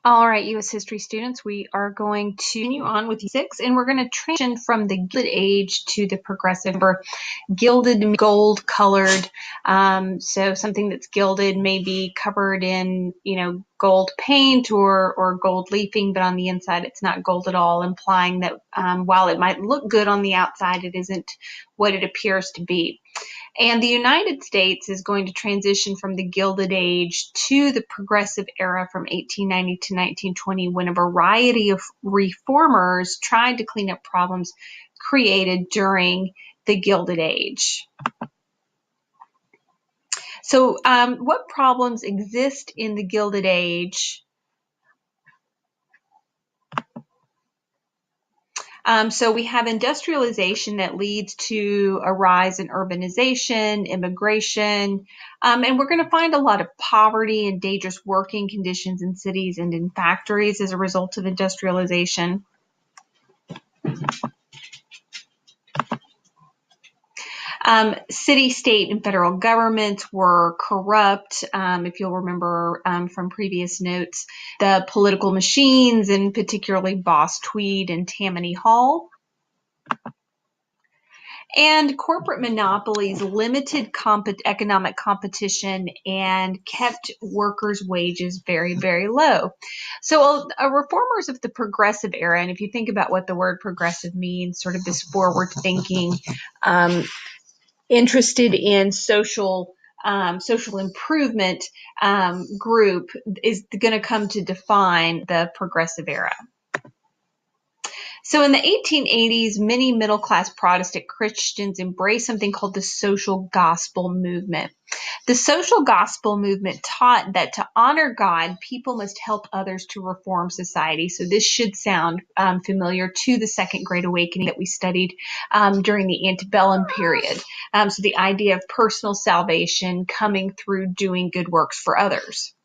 All right, U.S. history students, we are going to continue on with 6, and we're going to transition from the Gilded Age to the Progressive. Remember, gilded, gold colored. So something that's gilded may be covered in, gold paint or gold leafing, but on the inside it's not gold at all, implying that while it might look good on the outside, it isn't what it appears to be. And the United States is going to transition from the Gilded Age to the Progressive Era from 1890 to 1920, when a variety of reformers tried to clean up problems created during the Gilded Age. So what problems exist in the Gilded Age? So we have industrialization that leads to a rise in urbanization, immigration, and we're going to find a lot of poverty and dangerous working conditions in cities and in factories as a result of industrialization. City, state, and federal governments were corrupt. If you'll remember from previous notes, the political machines, and particularly Boss Tweed and Tammany Hall. And corporate monopolies limited economic competition and kept workers' wages very, very low. So reformers of the Progressive Era, and if you think about what the word progressive means, sort of this forward-thinking, interested in social improvement group is going to come to define the Progressive Era. So in the 1880s, many middle-class Protestant Christians embraced something called the social gospel movement. The social gospel movement taught that to honor God, people must help others to reform society. So this should sound familiar to the Second Great Awakening that we studied during the antebellum period. So the idea of personal salvation coming through doing good works for others.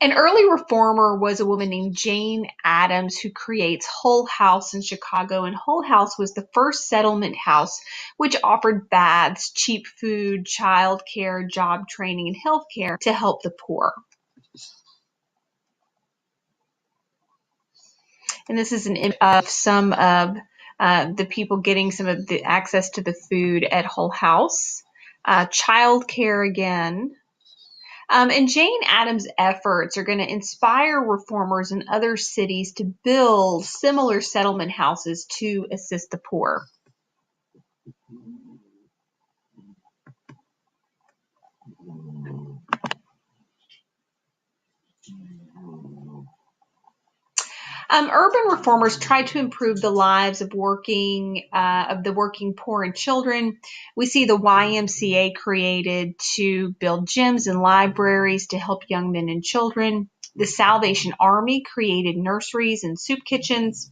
An early reformer was a woman named Jane Addams, who creates Hull House in Chicago. And Hull House was the first settlement house which offered baths, cheap food, child care, job training, and health care to help the poor. And this is an image of some of the people getting some of the access to the food at Hull House. Child care again. And Jane Addams' efforts are going to inspire reformers in other cities to build similar settlement houses to assist the poor. Urban reformers tried to improve the lives of the working poor and children. We see the YMCA created to build gyms and libraries to help young men and children. The Salvation Army created nurseries and soup kitchens.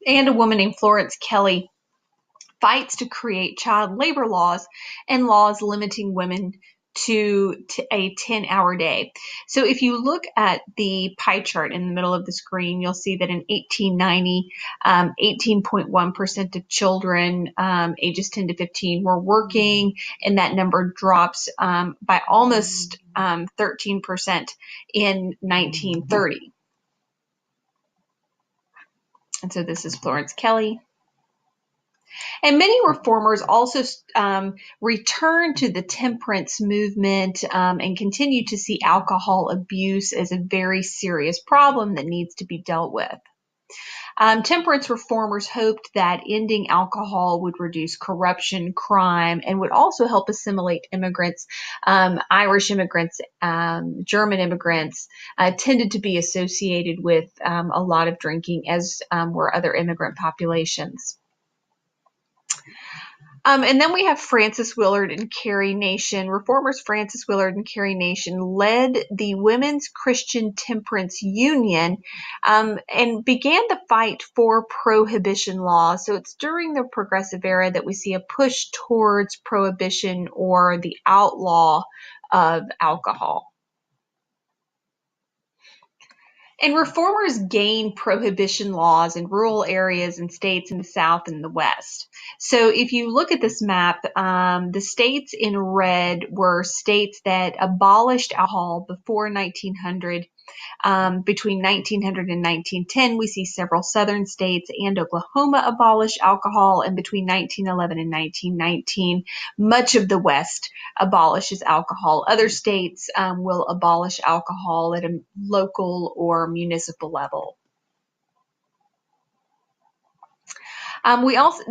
And a woman named Florence Kelley fights to create child labor laws and laws limiting women to a 10-hour day. So if you look at the pie chart in the middle of the screen, you'll see that in 1890, 18.1% of children ages 10 to 15 were working, and that number drops by almost 13% in 1930. And so this is Florence Kelley. And many reformers also returned to the temperance movement and continue to see alcohol abuse as a very serious problem that needs to be dealt with. Temperance reformers hoped that ending alcohol would reduce corruption, crime, and would also help assimilate immigrants. Irish immigrants, German immigrants tended to be associated with a lot of drinking, as were other immigrant populations. And then we have Frances Willard and Carrie Nation. Reformers Frances Willard and Carrie Nation led the Women's Christian Temperance Union and began the fight for prohibition laws. So it's during the Progressive Era that we see a push towards prohibition or the outlaw of alcohol. And reformers gained prohibition laws in rural areas and states in the South and the West. So if you look at this map, the states in red were states that abolished alcohol before 1900. Between 1900 and 1910, we see several southern states and Oklahoma abolish alcohol, and between 1911 and 1919, much of the West abolishes alcohol. Other states will abolish alcohol at a local or municipal level.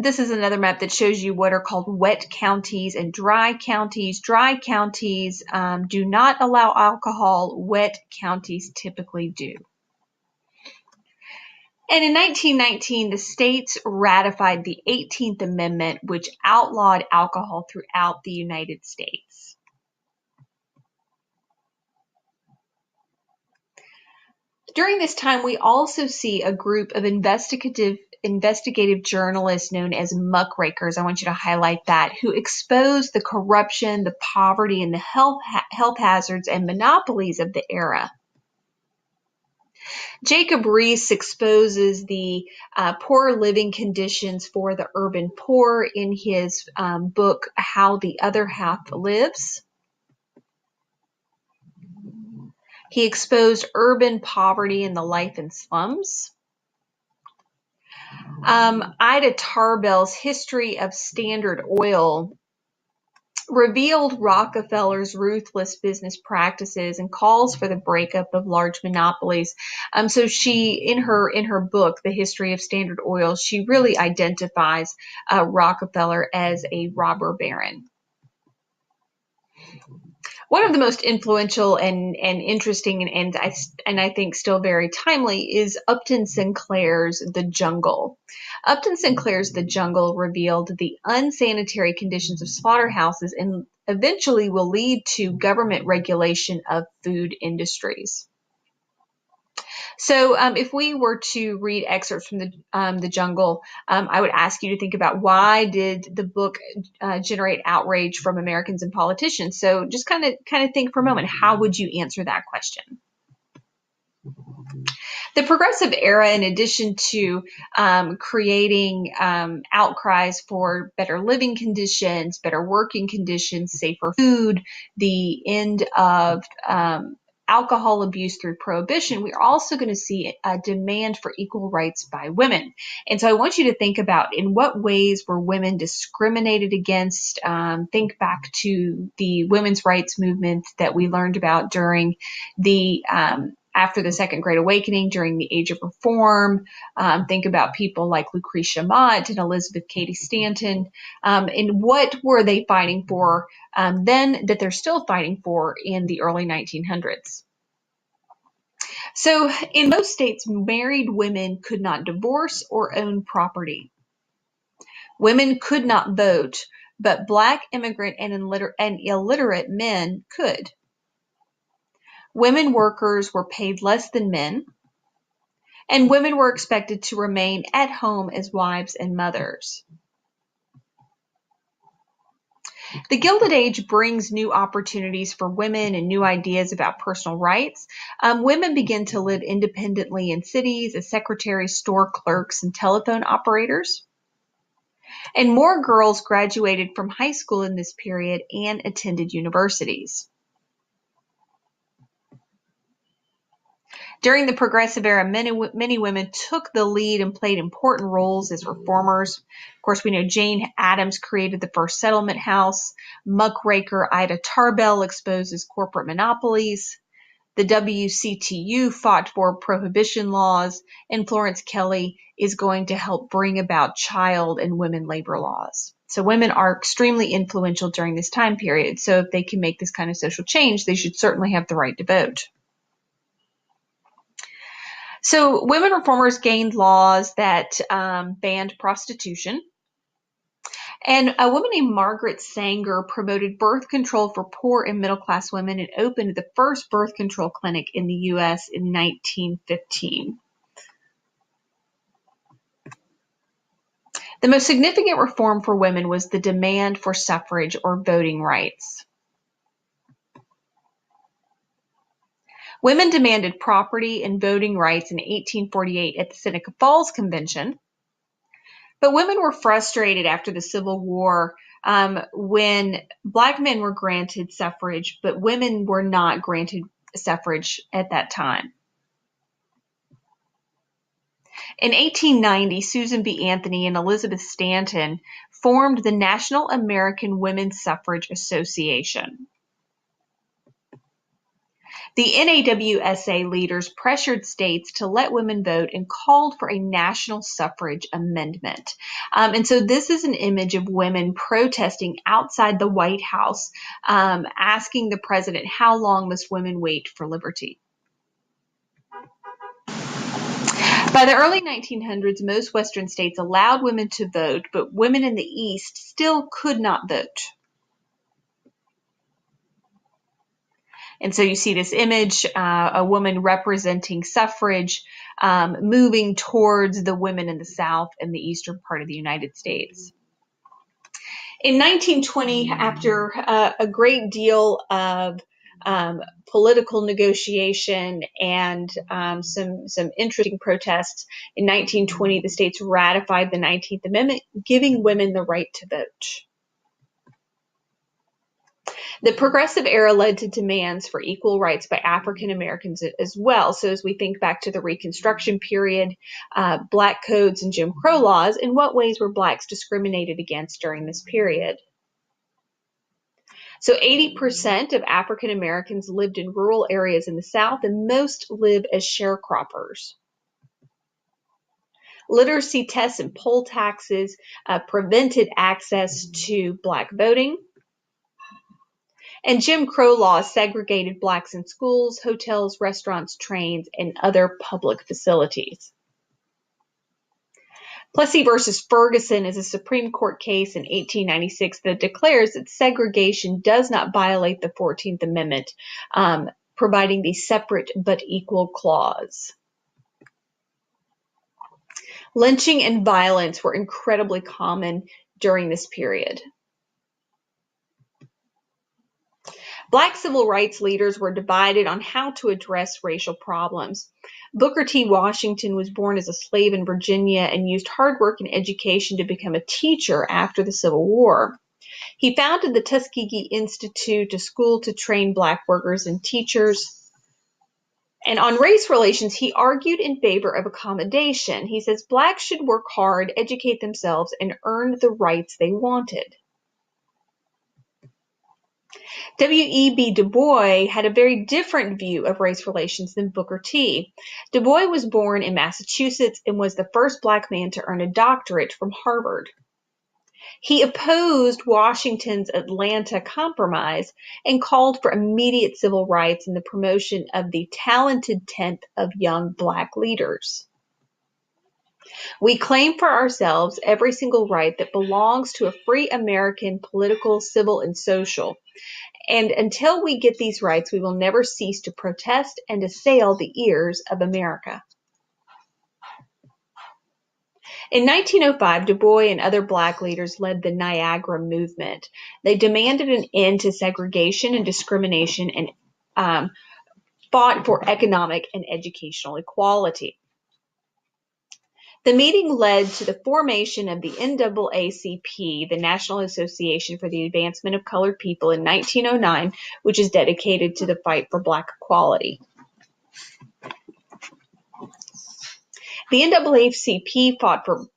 This is another map that shows you what are called wet counties and dry counties. Dry counties do not allow alcohol. Wet counties typically do. And in 1919, the states ratified the 18th Amendment, which outlawed alcohol throughout the United States. During this time, we also see a group of investigative journalists known as muckrakers. I want you to highlight that, who expose the corruption, the poverty, and the health hazards and monopolies of the era. Jacob Riis exposes the poor living conditions for the urban poor in his book, How the Other Half Lives. He exposed urban poverty and the life in slums. Ida Tarbell's History of Standard Oil revealed Rockefeller's ruthless business practices and calls for the breakup of large monopolies. So she, in her book, The History of Standard Oil, she really identifies Rockefeller as a robber baron. One of the most influential and interesting and I think still very timely is Upton Sinclair's The Jungle. Upton Sinclair's The Jungle revealed the unsanitary conditions of slaughterhouses and eventually will lead to government regulation of food industries. So if we were to read excerpts from the Jungle, I would ask you to think about, why did the book generate outrage from Americans and politicians? So just kind of think for a moment, how would you answer that question? The Progressive Era, in addition to creating outcries for better living conditions, better working conditions, safer food, the end of alcohol abuse through prohibition, we're also going to see a demand for equal rights by women. And so I want you to think about, in what ways were women discriminated against. Think back to the women's rights movement that we learned about during the after the Second Great Awakening, during the Age of Reform. Think about people like Lucretia Mott and Elizabeth Cady Stanton. And what were they fighting for then that they're still fighting for in the early 1900s? So in most states, married women could not divorce or own property. Women could not vote, but Black, immigrant, and illiterate men could. Women workers were paid less than men, and women were expected to remain at home as wives and mothers. The Gilded Age brings new opportunities for women and new ideas about personal rights. Women begin to live independently in cities as secretaries, store clerks, and telephone operators. And more girls graduated from high school in this period and attended universities. During the Progressive Era, many women took the lead and played important roles as reformers. Of course, we know Jane Addams created the first settlement house. Muckraker Ida Tarbell exposes corporate monopolies. The WCTU fought for prohibition laws, and Florence Kelley is going to help bring about child and women labor laws. So women are extremely influential during this time period. So if they can make this kind of social change, they should certainly have the right to vote. So women reformers gained laws that banned prostitution. And a woman named Margaret Sanger promoted birth control for poor and middle-class women and opened the first birth control clinic in the U.S. in 1915. The most significant reform for women was the demand for suffrage or voting rights. Women demanded property and voting rights in 1848 at the Seneca Falls Convention. But women were frustrated after the Civil War when Black men were granted suffrage, but women were not granted suffrage at that time. In 1890, Susan B. Anthony and Elizabeth Stanton formed the National American Women's Suffrage Association. The NAWSA leaders pressured states to let women vote and called for a national suffrage amendment. And so this is an image of women protesting outside the White House, asking the president, how long must women wait for liberty? By the early 1900s, most Western states allowed women to vote, but women in the East still could not vote. And so you see this image, a woman representing suffrage, moving towards the women in the South and the eastern part of the United States. In 1920, after a great deal of political negotiation and some interesting protests, in 1920, the states ratified the 19th Amendment, giving women the right to vote. The Progressive Era led to demands for equal rights by African Americans as well. So as we think back to the Reconstruction period, Black codes and Jim Crow laws, in what ways were Blacks discriminated against during this period? So 80% of African Americans lived in rural areas in the South, and most live as sharecroppers. Literacy tests and poll taxes prevented access to Black voting. And Jim Crow laws segregated Blacks in schools, hotels, restaurants, trains, and other public facilities. Plessy versus Ferguson is a Supreme Court case in 1896 that declares that segregation does not violate the 14th Amendment, providing the separate but equal clause. Lynching and violence were incredibly common during this period. Black civil rights leaders were divided on how to address racial problems. Booker T. Washington was born as a slave in Virginia and used hard work and education to become a teacher after the Civil War. He founded the Tuskegee Institute, a school to train Black workers and teachers. And on race relations, he argued in favor of accommodation. He says Blacks should work hard, educate themselves, and earn the rights they wanted. W.E.B. Du Bois had a very different view of race relations than Booker T. Du Bois was born in Massachusetts and was the first Black man to earn a doctorate from Harvard. He opposed Washington's Atlanta Compromise and called for immediate civil rights and the promotion of the talented tenth of young Black leaders. We claim for ourselves every single right that belongs to a free American, political, civil, and social. And until we get these rights, we will never cease to protest and assail the ears of America. In 1905, Du Bois and other Black leaders led the Niagara movement. They demanded an end to segregation and discrimination and fought for economic and educational equality. The meeting led to the formation of the NAACP, the National Association for the Advancement of Colored People, in 1909, which is dedicated to the fight for Black equality. The NAACP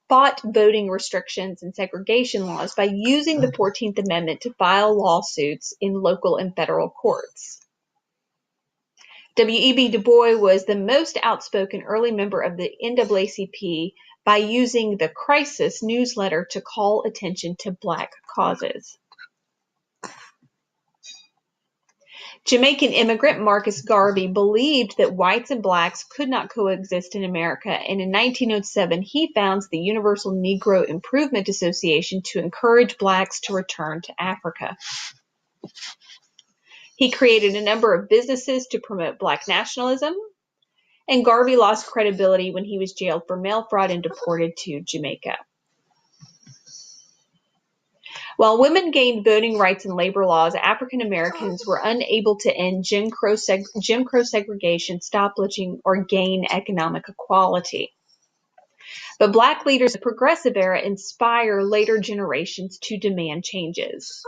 fought voting restrictions and segregation laws by using the 14th Amendment to file lawsuits in local and federal courts. W.E.B. Du Bois was the most outspoken early member of the NAACP by using the Crisis newsletter to call attention to Black causes. Jamaican immigrant Marcus Garvey believed that whites and Blacks could not coexist in America, and in 1907 he founds the Universal Negro Improvement Association to encourage Blacks to return to Africa. He created a number of businesses to promote Black nationalism, and Garvey lost credibility when he was jailed for mail fraud and deported to Jamaica. While women gained voting rights and labor laws, African Americans were unable to end Jim Crow segregation, stop lynching, or gain economic equality. But Black leaders of the Progressive Era inspire later generations to demand changes.